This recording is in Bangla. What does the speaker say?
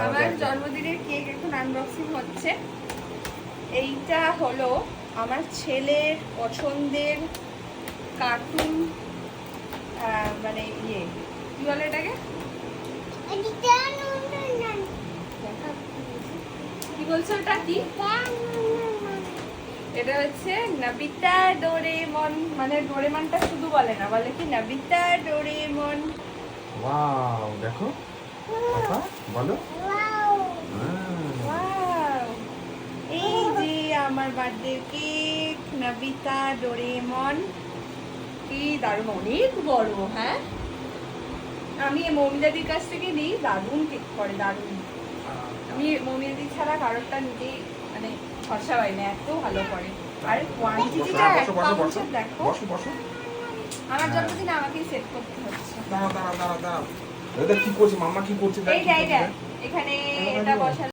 আমার জন্মদিনের কেক এখন আনবক্সিং হচ্ছে। এইটা হলো আমার ছেলের পছন্দের কার্টুন, মানে ইয়ে কি বলে এটাকে, কি বলছো ওটা কি? এটা হচ্ছে নবিতা ডোরেমন, মানে ডোরেমনটা শুধু বলে না, বলে কি নবিতা ডোরেমন। ওয়াও, দেখো পাপা বলো। ওয়াও, এই যে আমার বার্থডে কেক নবিতা ডোরেমন। কি দারুণ, অনেক বড়। হ্যাঁ, আমি মৌমিতাদির কাছ থেকে নিই, দারুণ কেক করে, দারুণ। আমি মৌমিতাদি ছাড়া কারোরটা নিজেই মানে ভরসা পাই না, এত ভালো করে। আর কোয়ান্টিটিটা এক পাউন্ডের দেখো। আমার জন্মদিনে আমাকেই সেট করতে হচ্ছে। দাঁড়া দাঁড়া দাঁড়া দাঁড়া, কি করছে মাম্মা, কি করছে? এই এখানে এটা বসালে